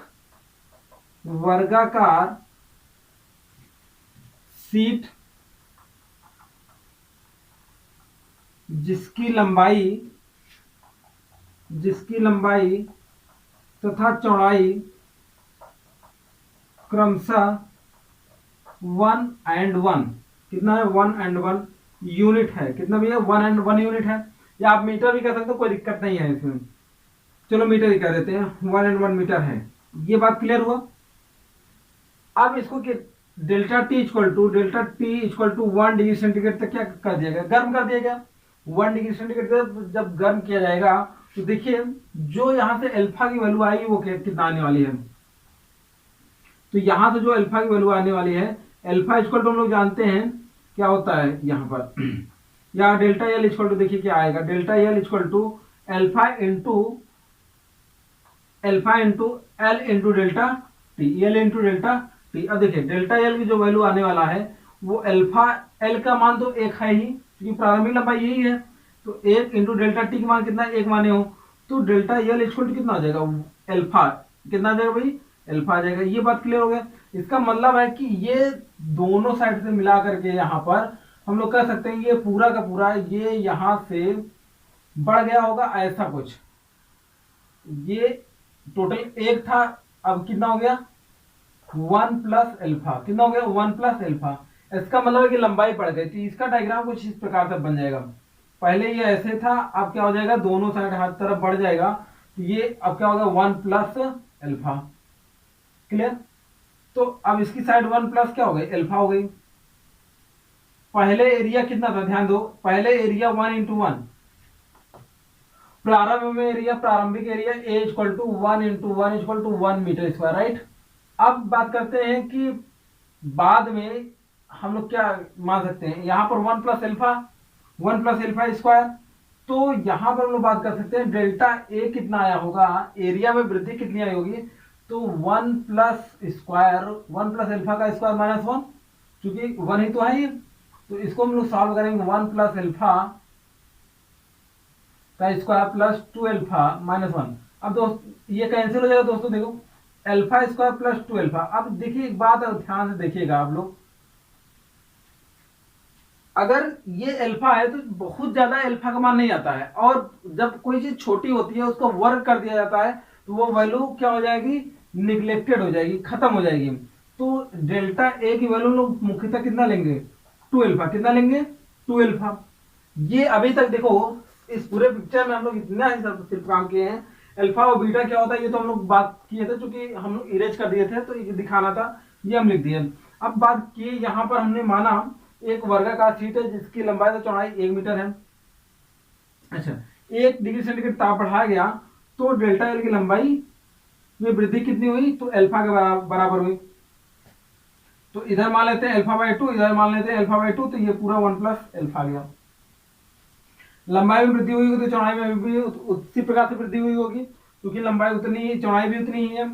वर्गाकार शीट जिसकी लंबाई तथा चौड़ाई क्रमशः 1 और 1, कितना है, 1 और 1 यूनिट है। कितना भी है, 1 और 1 यूनिट है, या आप मीटर भी कह सकते हो, कोई दिक्कत नहीं है इसमें। चलो मीटर ही कह देते हैं, 1 और 1 मीटर है। ये बात क्लियर हुआ। अब इसको delta T equal to 1 degree centigrade तक क्या कर दिया गया, गर्म कर दिया गया। 1 डिग्री सेंटीग्रेड जब गर्म किया जाएगा तो देखिए जो यहां से अल्फा की वैल्यू आएगी वो कितना आने वाली है। तो यहां से जो अल्फा की वैल्यू आने वाली है, अल्फा इक्वल टू हम लोग जानते हैं क्या होता है यहाँ पर, या डेल्टा एल इक्वल टू देखिए क्या आएगा, delta L equal to alpha into L into delta T, L into delta T. अब देखिए डेल्टा एल की जो वैल्यू आने वाला है वो अल्फा एल का मान तो 1 है ही, क्योंकि प्रारंभिक लंबाई यही है। तो 1 इंटू डेल्टा टी का मान कितना, 1 माने हो, तो डेल्टा एल इक्वल टू कितना आ जाएगा, अल्फा कितना आ जाएगा भाई, अल्फा आ जाएगा। ये बात क्लियर हो गया। इसका मतलब है कि ये दोनों साइड से मिला करके यहाँ पर हम लोग कह सकते हैं ये पूरा का पूरा ये यहां से बढ़ गया होगा ऐसा कुछ। ये टोटल 1 था, अब कितना हो गया, 1 प्लस अल्फा। कितना हो गया, 1 प्लस अल्फा। इसका मतलब है कि लंबाई बढ़ गई। तो इसका डायग्राम कुछ इस प्रकार से बन जाएगा। पहले ये ऐसे था, अब क्या हो जाएगा, दोनों साइड हर तरफ बढ़ जाएगा। तो ये अब क्या होगा, 1 प्लस अल्फा। क्लियर। तो अब इसकी साइड 1 प्लस क्या हो गई, अल्फा हो गई। पहले एरिया कितना था, ध्यान दो, पहले एरिया 1 इंटू 1, प्रारंभिक area A equal to 1 into 1 equal to 1 metre square, right. अब बात करते हैं कि बाद में हम लोग क्या मान सकते हैं, यहां पर 1 प्लस अल्फा स्क्वायर। तो यहां पर हम लोग बात कर सकते हैं डेल्टा ए कितना आया होगा, एरिया में वृद्धि कितनी आई होगी, तो 1 प्लस स्क्वायर, 1 प्लस अल्फा का स्क्वायर माइनस 1, क्योंकि 1 ही तो है ये। तो इसको हम लोग सॉल्व करेंगे, 1 प्लस अल्फा का स्क्वायर प्लस 2 अल्फा माइनस 1। अब दोस्त ये कैंसिल हो जाएगा दोस्तों, देखो अल्फा स्क्वायर प्लस 2 अल्फा। अब देखिए एक बात ध्यान से देखिएगा आप लोग, अगर ये अल्फा है तो बहुत ज्यादा अल्फा का मान नहीं आता है, और जब कोई चीज छोटी होती है उसको वर्ग कर दिया जाता है तो वो वैल्यू क्या हो जाएगी, निग्लेक्टेड हो जाएगी, खत्म हो जाएगी। तो डेल्टा ए की वैल्यू लोग मुख्यतः कितना लेंगे, 2 अल्फा। कितना लेंगे, 2 अल्फा। ये अभी तक देखो इस पूरे पिक्चर में हम लोग इतना ही सिर्फ काम किए हैं। अल्फा और बीटा क्या होता है ये तो हम लोग बात किए थे, क्योंकि हम लोग इरेज कर दिए थे तो ये दिखाना था, ये हम लिख दिए। अब बात की यहाँ पर हमने माना एक वर्गाकार शीट है जिसकी लंबाई और चौड़ाई 1 मीटर है। अच्छा, 1 डिग्री सेंटीग्रेड ताप बढ़ाया गया तो डेल्टा एल की लंबाई में वृद्धि कितनी हुई, तो अल्फा के बराबर हुई। तो इधर मान लेते हैं अल्फा बाई 2, इधर मान लेते हैं अल्फा बाई 2, तो ये पूरा 1 प्लस अल्फा गया। लंबाई में वृद्धि हुई होगी तो चौड़ाई में भी उसी प्रकार से वृद्धि हुई होगी, क्योंकि लंबाई उतनी ही, चौड़ाई भी उतनी ही है।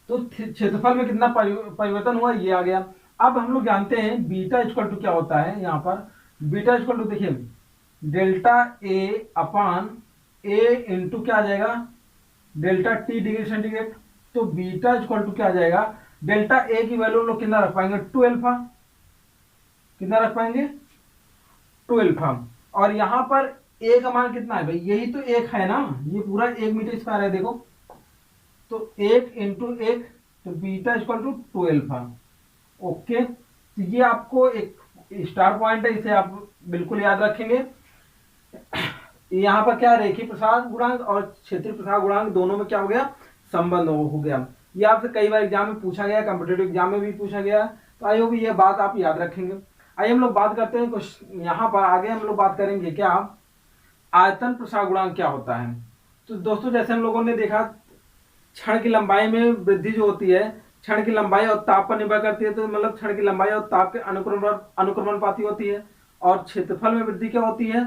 तो क्षेत्रफल में कितना परिवर्तन हुआ, ये आ गया। अब हम लोग जानते हैं बीटा इक्वल टू क्या होता है। यहाँ पर बीटा इक्वल टू देखिए delta A upon A into क्या आ जाएगा, डेल्टा टी डिग्री सेंटीग्रेड। तो बीटा इक्वल टू क्या आ जाएगा, डेल्टा ए की वैल्यू लोग कितना रख पाएंगे, 2 अल्फा। कितना रख पाएंगे, 2 अल्फा। और यहां पर ए का मान कितना है भाई, यही तो 1 है ना, ये पूरा 1 मीटर स्क्वायर है देखो। तो 1 इंटू 1, तो beta equal to 2 alpha. Okay, तो ये आपको एक स्टार पॉइंट है, इसे आप बिल्कुल याद रखेंगे। यहाँ पर क्या, रेखीय प्रसार गुणांक और क्षेत्रीय प्रसार गुणांक दोनों में क्या हो गया, संबंध हो गया। ये आपसे कई बार एग्जाम में पूछा गया, कॉम्पिटेटिव एग्जाम में भी पूछा गया। तो आई होप ये बात आप याद रखेंगे। आइए हम लोग बात करते हैं कुछ यहाँ पर आगे हम लोग बात करेंगे क्या आयतन प्रसार गुणांक क्या होता है। तो दोस्तों जैसे हम लोगों ने देखा क्षण की लंबाई में वृद्धि जो होती है क्षण की लंबाई और ताप पर निर्भर करती है, तो मतलब क्षण की लंबाई और ताप के अनुक्रमणपाती होती है। और क्षेत्रफल में वृद्धि क्या होती है,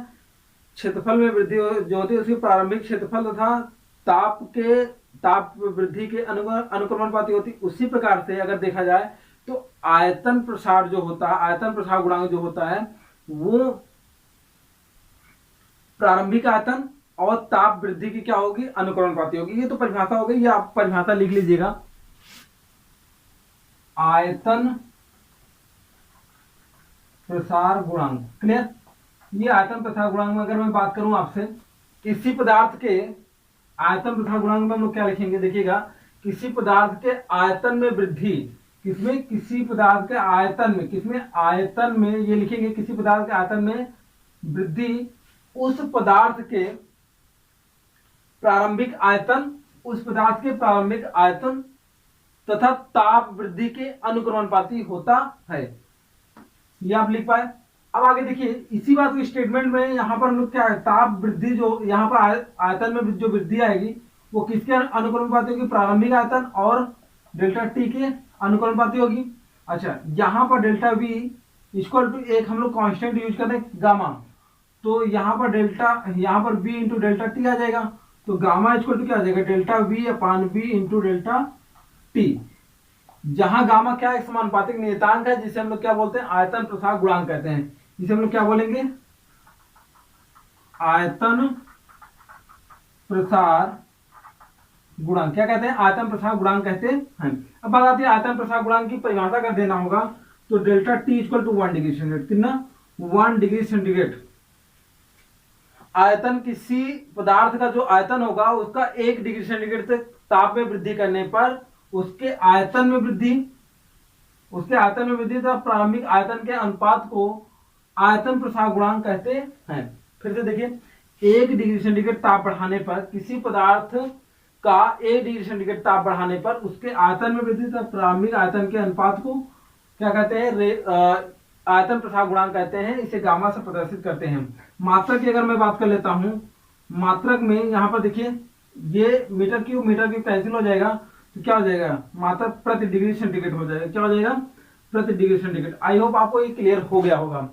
क्षेत्रफल में वृद्धि जो होती है उसकी प्रारंभिक क्षेत्रफल तथा ताप वृद्धि के अनुक्रमणपाती होती है। उसी प्रकार से अगर देखा जाए तो आयतन प्रसार जो होता है, आयतन प्रसार गुणांक जो होता है वो प्रारंभिक आयतन और ताप वृद्धि की क्या होगी, अनुक्रमणपाती होगी। ये तो परिभाषा हो गई, ये आप परिभाषा लिख लीजिएगा। आयतन प्रसार गुणांक, क्लियर। ये आयतन प्रसार गुणांक में अगर मैं बात करूं आपसे, किसी पदार्थ के आयतन प्रसार गुणांक में हम लोग क्या लिखेंगे, देखिएगा किसी पदार्थ के आयतन में वृद्धि, किसमें, किसी पदार्थ के आयतन में, किसमें, आयतन में, ये लिखेंगे किसी पदार्थ के आयतन में वृद्धि उस पदार्थ के प्रारंभिक आयतन, उस पदार्थ के प्रारंभिक आयतन तथा ताप वृद्धि के अनुक्रमणपाती होता है। ये आप लिख पाए। अब आगे देखिए इसी बात के स्टेटमेंट में यहाँ पर हम लोग क्या है, ताप वृद्धि जो यहाँ पर आयतन में जो वृद्धि आएगी वो किसके अनुक्रमणपाती होगी, प्रारंभिक आयतन और डेल्टा टी के अनुक्रमणपाती होगी। अच्छा, यहाँ पर डेल्टा वी इक्वल टू एक हम लोग कांस्टेंट यूज करते हैं गामा, तो यहाँ पर यहाँ पर v इंटू डेल्टा टी आ जाएगा, तो गामा इक्वल टू क्या आ जाएगा, delta V upon V into delta T, जहां गामा क्या है, समानुपातिक नियतांक है जिसे हम लोग क्या बोलते हैं, आयतन प्रसार गुणांक कहते हैं। जिसे हम लोग क्या बोलेंगे, आयतन प्रसार गुणांक क्या कहते हैं, आयतन प्रसार गुणांक कहते हैं। अब बात आती है आयतन प्रसार गुणांक की परिभाषा कर देना होगा, तो delta T equal to 1 degree centigrade, कितना, 1 डिग्री सेंटीग्रेड। आयतन किसी पदार्थ का जो आयतन होगा उसका 1 डिग्री सेंटीग्रेड तक ताप में वृद्धि करने पर उसके आयतन में वृद्धि, तथा प्रारंभिक आयतन के अनुपात को आयतन प्रसार गुणांक कहते हैं। फिर से देखिए, 1 डिग्री सेंटीग्रेड ताप बढ़ाने पर किसी पदार्थ का 1 डिग्री सेंटीग्रेड ताप बढ़ाने पर उसके आयतन में वृद्धि तथा प्रारंभिक आयतन के अनुपात को क्या कहते हैं, आयतन प्रसार गुणांक कहते हैं। इसे गामा से प्रदर्शित करते हैं। मात्रक की अगर मैं बात कर लेता हूं, मात्रक में यहाँ पर देखिए ये मीटर क्यूब कैंसिल हो जाएगा, तो क्या हो जाएगा, मात्रक प्रति डिग्री सेंटीग्रेड हो जाएगा, क्या हो जाएगा, प्रति डिग्री सेंटीग्रेड। आई होप आपको ये क्लियर हो गया होगा।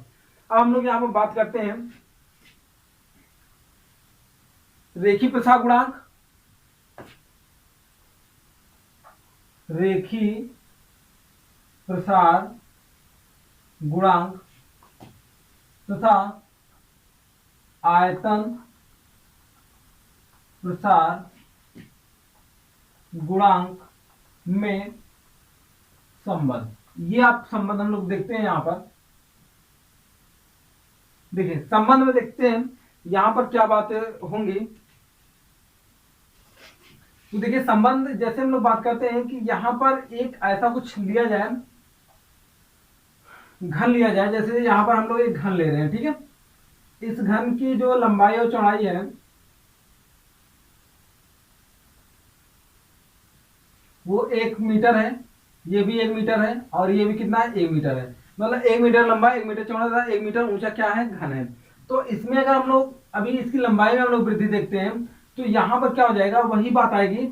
अब हम लोग यहाँ पर बात करते हैं रेखी प्रसार गुणांक, रेखी प्रसार गुणांक तथा आयतन प्रसार गुणांक में संबंध। ये आप संबंध हम लोग देखते हैं यहाँ पर, देखिए संबंध में देखते हैं यहां पर क्या बातें होंगी। तो देखिए संबंध जैसे हम लोग बात करते हैं कि यहां पर एक ऐसा कुछ लिया जाए, घन लिया जाए, जैसे यहां पर हम लोग एक घन ले रहे हैं, ठीक है। इस घन की जो लंबाई और चौड़ाई है वो 1 मीटर है, ये भी 1 मीटर है और ये भी कितना है, 1 मीटर है। मतलब 1 मीटर लंबा, 1 मीटर चौड़ा था, 1 मीटर ऊंचा क्या है, घन है। तो इसमें अगर हम लोग अभी इसकी लंबाई में हम लोग वृद्धि देखते हैं तो यहाँ पर क्या हो जाएगा, वही बात आएगी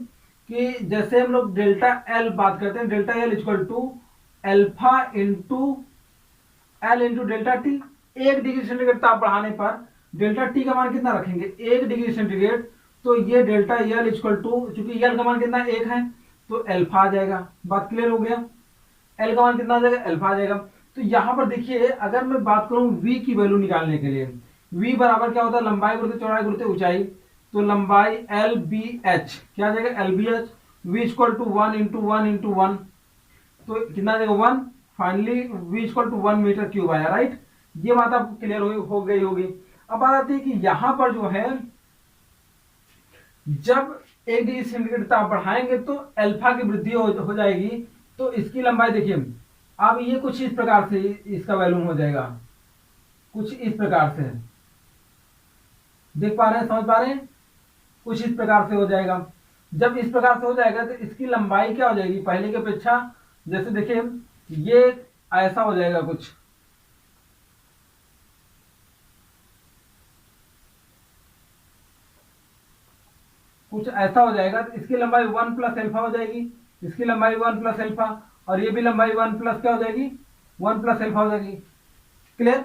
कि जैसे हम लोग डेल्टा एल बात करते हैं, delta L equal to alpha into L into delta T. 1 degree centigrade ताप बढ़ाने पर डेल्टा टी का मान कितना रखेंगे, 1 डिग्री सेंटीग्रेड, तो ये डेल्टा एल इक्वल टू, चूंकि एल का मान कितना 1 है तो एल्फा आ जाएगा। बात क्लियर हो गया, एल का मान कितना आ जाएगा, एल्फा आ जाएगा। तो यहां पर देखिए अगर मैं बात करूं v की वैल्यू निकालने के लिए, v बराबर क्या होता है, लंबाई गुणित चौड़ाई गुणित ऊंचाई, तो लंबाई एल बी एच क्या आ जाएगा, L B H, V equal to 1 into 1 into 1, तो कितना आ जाएगा 1, finally V equal to 1 metre cube आया, राइट। ये बात आपको क्लियर हो गई होगी। अब बात आती है कि यहां पर जो है जब 1 डिग्री सेंटीग्रेड ताप बढ़ाएंगे तो अल्फा की वृद्धि हो जाएगी। तो इसकी लंबाई देखिए, अब ये कुछ इस प्रकार से इसका वैल्यूम हो जाएगा, कुछ इस प्रकार से, देख पा रहे हैं, समझ पा रहे हैं, कुछ इस प्रकार से हो जाएगा। जब इस प्रकार से हो जाएगा तो इसकी लंबाई क्या हो जाएगी, पहले की अपेक्षा, जैसे देखिए ये ऐसा हो जाएगा कुछ, कुछ ऐसा हो जाएगा। तो इसकी लंबाई 1 प्लस एल्फा हो जाएगी, इसकी लंबाई 1 प्लस एल्फा, और ये भी लंबाई 1 प्लस क्या हो जाएगी, 1 प्लस एल्फा हो जाएगी। क्लियर।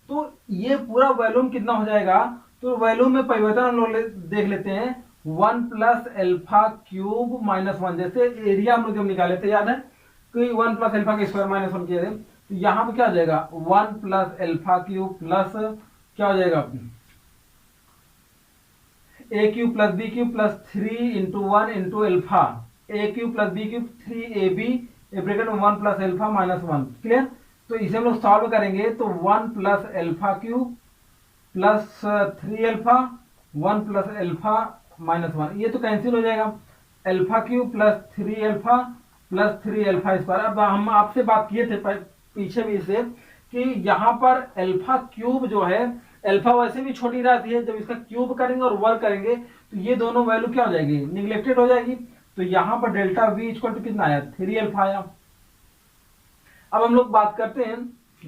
तो ये पूरा वॉल्यूम कितना हो जाएगा, तो वॉल्यूम में परिवर्तन हम लोग देख लेते हैं। 1 प्लस एल्फा क्यूब माइनस 1, जैसे एरिया हम लोग जब निकाले थे याद है कि 1 प्लस एल्फा के स्क्वायर माइनस 1 किए थे, तो यहाँ पे क्या हो जाएगा 1 प्लस एल्फा क्यूब प्लस क्या हो जाएगा A cube plus B cube plus 3 into 1 into alpha, A cube plus B cube 3ab bracket में 1 प्लस एल्फा माइनस 1। क्लियर। तो इसे हम लोग सॉल्व करेंगे तो 1 plus alpha cube plus 3 alpha 1 plus alpha minus 1, ये तो कैंसिल हो जाएगा। Alpha cube plus 3 alpha plus 3 alpha square. अब हम आपसे बात किए थे पीछे भी से कि यहाँ पर एल्फा क्यूब जो है, एल्फा वैसे भी छोटी रहती है, जब इसका क्यूब करेंगे और वर्ग करेंगे तो ये दोनों वैल्यू क्या हो जाएगी, निगलेक्टेड हो जाएगी। तो यहाँ पर डेल्टा वी इक्वल टू कितना आया, 3 एल्फा आया। अब हम लोग बात करते हैं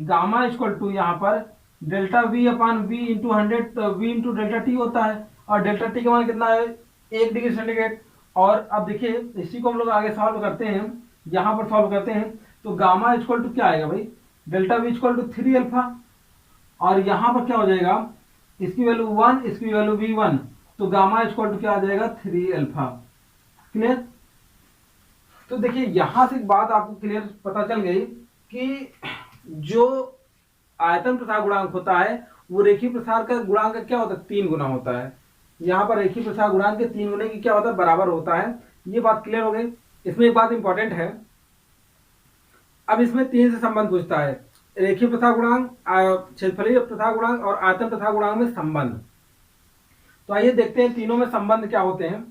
गामा इक्वल टू यहाँ पर delta V upon V into 100 V into delta T होता है, और डेल्टा टी का मान कितना है 1 डिग्री सेंटीग्रेड। और अब देखिए इसी को हम लोग आगे सॉल्व करते हैं, यहाँ पर सॉल्व करते हैं तो गामा इक्वल टू क्या आएगा भाई, delta V equal to 3 alpha, और यहाँ पर क्या हो जाएगा इसकी वैल्यू 1 इसकी वैल्यू भी 1, तो गामा इक्वल टू क्या आ जाएगा 3 एल्फा। क्लियर। तो देखिए यहां से एक बात आपको क्लियर पता चल गई कि जो आयतन प्रसार गुणांक होता है वो रेखीय प्रसार का गुणांक क्या होता है, 3 गुना होता है। यहाँ पर रेखीय प्रसार गुणांक के 3 गुने की क्या होता है, बराबर होता है। ये बात क्लियर हो गई। इसमें एक बात इंपॉर्टेंट है, अब इसमें 3 से संबंध पूछता है, रेखीय प्रसार गुणांक, क्षेत्रफलीय प्रसार गुणांक और आयतन प्रसार गुणांक में संबंध। तो आइए देखते हैं तीनों में संबंध क्या होते हैं।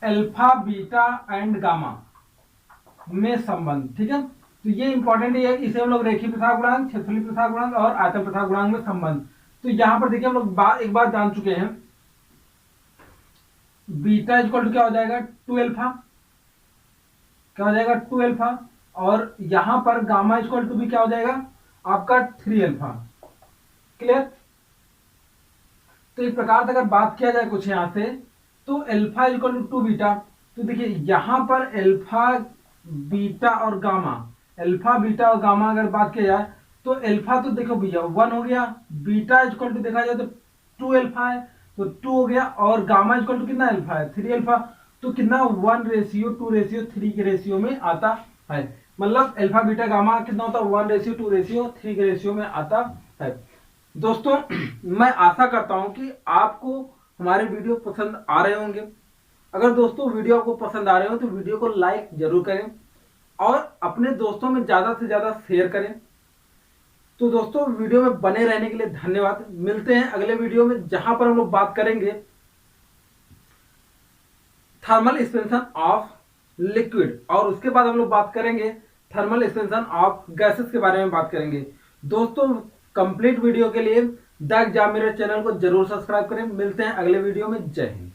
अल्फा बीटा एंड गामा में संबंध, ठीक है। तो ये इंपॉर्टेंट है, इसे हम लोग रेखीय प्रसार गुणांक, क्षेत्रफलीय प्रसार गुणांक और आयतन प्रसार गुणांक में संबंध। तो यहाँ पर देखिए हम लोग एक बात जान चुके हैं, बीटा इक्वल टू क्या हो जाएगा 2 एल्फा, क्या हो जाएगा 2 एल्फा, और यहां पर गामा इक्वल टू भी क्या हो जाएगा आपका 3 एल्फा। क्लियर। तो इस प्रकार से अगर बात किया जाए कुछ यहां से, तो एल्फा इक्वल टू 2 बीटा, तो देखिए यहां पर एल्फा बीटा और गामा, एल्फा बीटा और गामा अगर बात किया जाए तो एल्फा तो देखो भैया 1 हो गया, बीटा इक्वल टू देखा जाए तो 2 एल्फा है तो 2 हो गया, और गामा इक्वल टू कितना एल्फा है 3 एल्फा, तो कितना 1:2:3 के रेशियो में आता है। मतलब एल्फा बीटा गामा कितना होता है 1:2:3 के रेशियो में आता है। दोस्तों मैं आशा करता हूं कि आपको हमारे वीडियो पसंद आ रहे होंगे। अगर दोस्तों वीडियो आपको पसंद आ रहे हो तो वीडियो को लाइक जरूर करें और अपने दोस्तों में ज्यादा से ज्यादा शेयर करें। तो दोस्तों वीडियो में बने रहने के लिए धन्यवाद। मिलते हैं अगले वीडियो में, जहां पर हम लोग बात करेंगे थर्मल एक्सपेंशन ऑफ लिक्विड, और उसके बाद हम लोग बात करेंगे थर्मल एक्सपेंशन ऑफ गैसेस के बारे में बात करेंगे। दोस्तों कंप्लीट वीडियो के लिए द एग्जाम मिरर चैनल को जरूर सब्सक्राइब करें। मिलते हैं अगले वीडियो में। जय हिंद।